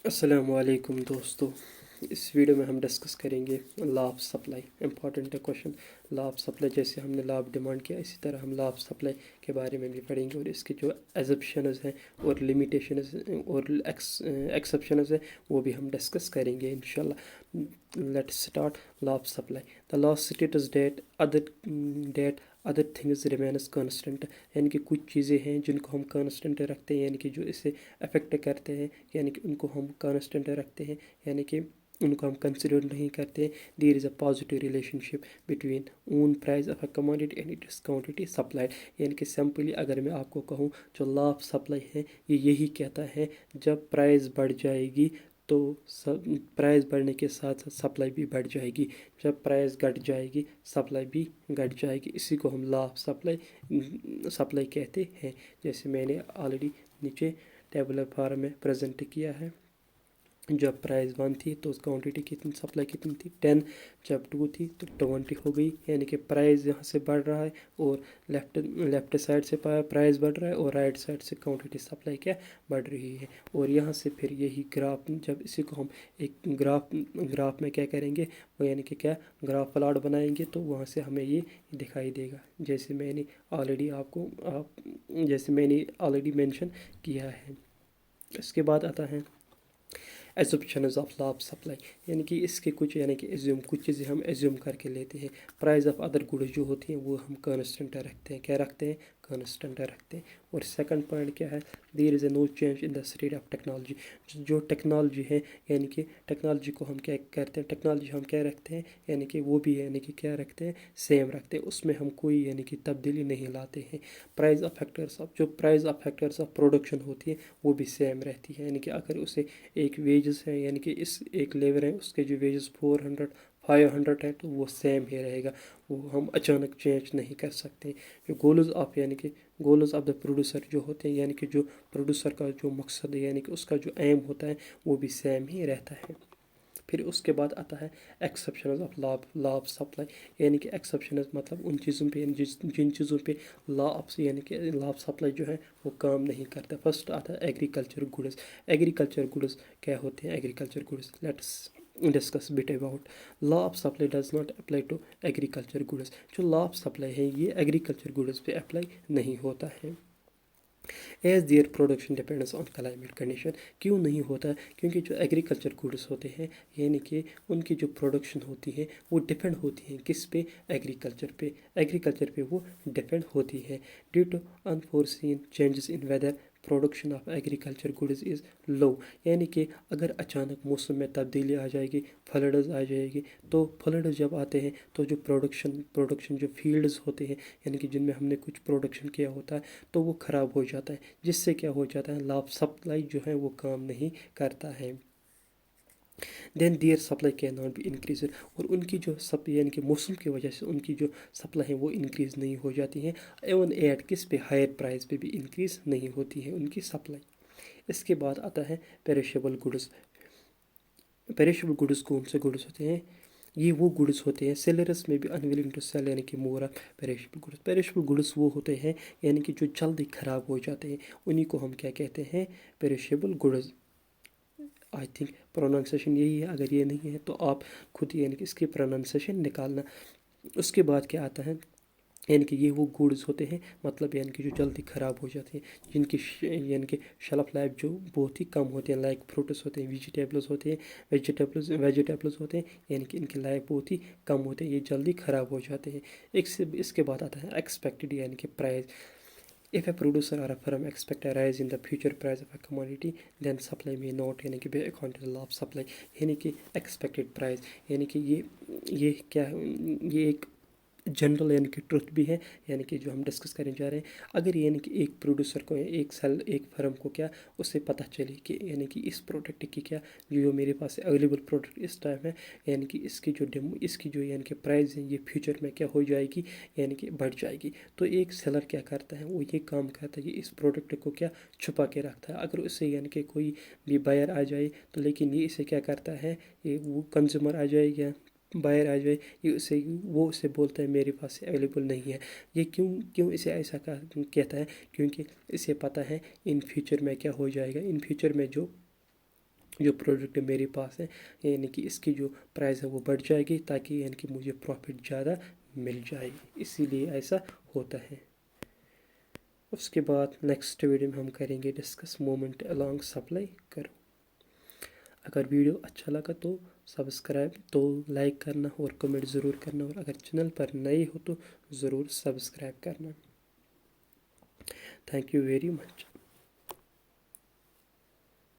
अस्सलामुअलैकुम दोस्तों। इस वीडियो में हम डिस्कस करेंगे लॉ ऑफ सप्लाई। इम्पॉर्टेंट है क्वेश्चन। लॉ ऑफ सप्लाई, जैसे हमने लॉ ऑफ डिमांड किया, इसी तरह हम लॉ ऑफ सप्लाई के बारे में भी पढ़ेंगे और इसके जो एजप्शंस हैं और लिमिटेशंस और एक्सेप्शंस हैं वो भी हम डिस्कस करेंगे इंशाल्लाह। Let's start. Law of supply. The law states that other things remains constant, यानी कि कुछ चीज़ें हैं जिनको हम कांस्टेंट रखते हैं, यानी कि जो इसे अफेक्ट करते हैं, यानी कि उनको हम कांस्टेंट रखते हैं, यानी कि उनको हम कंसिडर नहीं करते। There is a positive relationship between own price of a commodity and its quantity supplied. यानी कि सिंपली अगर मैं आपको कहूँ, जो लॉ ऑफ सप्लाई है ये यही कहता है, जब प्राइस बढ़ जाएगी तो प्राइस बढ़ने के साथ साथ सप्लाई भी बढ़ जाएगी, जब प्राइस घट जाएगी सप्लाई भी घट जाएगी। इसी को हम लॉ ऑफ सप्लाई कहते हैं। जैसे मैंने ऑलरेडी नीचे टेबुलर फॉर्म में प्रेजेंट किया है। जब प्राइस 1 थी तो क्वांटिटी कितनी, सप्लाई कितनी थी 10। जब 2 थी तो 20 हो गई, यानी कि प्राइस यहाँ से बढ़ रहा है और लेफ्ट साइड से प्राइस बढ़ रहा है और राइट साइड से क्वांटिटी सप्लाई क्या बढ़ रही है। और यहाँ से फिर यही ग्राफ, जब इसी को हम एक ग्राफ में क्या करेंगे, वो यानी कि क्या ग्राफ प्लॉट बनाएंगे तो वहाँ से हमें ये दिखाई देगा। जैसे मैंने ऑलरेडी मेंशन किया है। इसके बाद आता है assumptions of law of supply, यानी कि इसके कुछ, यानी कि कुछ चीज़ें हम एज्यूम करके लेते हैं। प्राइस ऑफ अदर गुड्स जो होती हैं वो हम कांस्टेंट रखते हैं। क्या रखते हैं? कांस्टेंट रखते हैं। और सेकंड पॉइंट क्या है? There is a no change in the state of technology. जो टेक्नोलॉजी है, यानी कि टेक्नोलॉजी को हम क्या करते हैं, टेक्नोलॉजी हम क्या रखते हैं, यानी कि वो भी यानी कि क्या रखते हैं, सेम रखते हैं। उसमें हम कोई यानी कि तब्दीली नहीं लाते हैं। Price of factors of production होती है वो भी सेम रहती है। यानी कि अगर उसे एक वेजेस है, यानी कि इस एक लेबर है, उसके जो वेजेस 400 500 है तो वो सेम ही रहेगा, वो हम अचानक चेंज नहीं कर सकते। जो गोल्स ऑफ द प्रोड्यूसर जो होते हैं, यानी कि जो प्रोड्यूसर का जो मकसद है, यानी कि उसका जो एम होता है वो भी सेम ही रहता है। फिर उसके बाद आता है exceptions of law of supply, यानी कि एक्सेप्शंस मतलब उन चीज़ों पे, जिन चीज़ों पे यानी कि लॉ ऑफ सप्लाई जो है वो काम नहीं करता। फर्स्ट आता है एग्रीकल्चर गुड्स। एग्रीकल्चर गुड्स क्या होते हैं? Agriculture goods let's discuss bit about. Law of supply does not apply to agriculture goods. जो लॉ ऑफ सप्लाई है ये एग्रीकल्चर गुड्स पे अप्लाई नहीं होता है। As their production depends on climate condition. क्यों नहीं होता है? क्योंकि जो एग्रीकल्चर गुड्स होते हैं, यानी कि उनकी जो प्रोडक्शन होती है वो डिपेंड होती है किस पे? एग्रीकल्चर पे वो डिपेंड होती है। Due to unforeseen changes in weather production of agriculture goods is low. यानी कि अगर अचानक मौसम में तब्दीली आ जाएगी, फ्लड्स आ जाएगी, तो फ्लड्स जब आते हैं तो जो प्रोडक्शन जो फील्ड्स होते हैं, यानी कि जिनमें हमने कुछ प्रोडक्शन किया होता है तो वो ख़राब हो जाता है, जिससे क्या हो जाता है, लॉ सप्लाई जो है वो काम नहीं करता है। Then their supply can not be increase, और उनकी जो यानी कि मौसम की वजह से उनकी जो सप्लाई है वो इंक्रीज़ नहीं हो जाती है। एवन एट किस पे? हायर प्राइस पे भी इंक्रीज़ नहीं होती है उनकी सप्लाई। इसके बाद आता है पेरिशेबल गुड्स। पेरिशेबल गुड्स कौन से गुड्स होते हैं? ये वो गुड्स होते हैं सेलर्स में भी अनविलिंग टू सेल, यानी कि more of perishable goods. Perishable goods वो होते हैं यानी कि जो जल्दी ख़राब हो जाते हैं, उन्हीं को हम क्या कहते हैं? Perishable goods. I think pronunciation यही है, अगर ये नहीं है तो आप खुद यानी कि इसकी प्रोनाउंसिएशन निकालना। उसके बाद क्या आता है, यानी कि ये वो गुड्स होते हैं, मतलब यानी कि जो जल्दी ख़राब हो जाते हैं, जिनकी यानी कि शेल्फ लाइफ जो बहुत ही कम होते हैं। लाइक फ्रूट्स होते हैं, वेजिटेबल्स होते हैं, वेजिटेबल्स होते हैं, यानी कि इनकी लाइफ बहुत ही कम होते हैं, ये जल्दी ख़राब हो जाते हैं। इसके बाद आता है एक्सपेक्टेड, यानी कि price. If a producer or a firm expect a rise in the future price of a commodity, then supply may not, यानी कि be according to the law of supply, यानी कि expected price, यानी कि ये क्या है? ये एक जनरल यानी कि ट्रुथ भी है, यानी कि जो हम डिस्कस करने जा रहे हैं। अगर यानी कि एक प्रोड्यूसर को, एक फर्म को क्या उसे पता चले कि यानी कि इस प्रोडक्ट की क्या, जो मेरे पास अवेलेबल प्रोडक्ट इस टाइम है, यानी कि इसकी जो यानी कि प्राइस है ये फ्यूचर में क्या हो जाएगी, यानी कि बढ़ जाएगी, तो एक सेलर क्या करता है, वो ये काम करता है कि इस प्रोडक्ट को क्या छुपा के रखता है। अगर उससे यानी कि कोई भी बायर आ जाए तो, लेकिन ये इसे क्या करता है, ये वो कंज्यूमर आ जाएगा, बाहर आ जाए, वो उसे बोलता है मेरे पास अवेलेबल नहीं है। ये क्यों इसे ऐसा कहता है? क्योंकि इसे पता है इन फ्यूचर में क्या हो जाएगा, इन फ्यूचर में जो جو پروڈکٹ میرے پاس ہے یعنی کہ اس کی جو پرائز ہے وہ بڑھ جائے گی تاکہ یعنی کہ مجھے پروفٹ زیادہ مل جائے گی، اسی لیے ایسا ہوتا ہے۔ اس کے بعد نیکسٹ ویڈیو میں ہم کریں گے ڈسکس موومنٹ along سپلائی کرو۔ اگر ویڈیو اچھا لگا تو لائک کرنا اور کمنٹ ضرور کرنا، اور اگر چینل پر نئے ہو تو ضرور سبسکرائب کرنا۔ Thank you very much.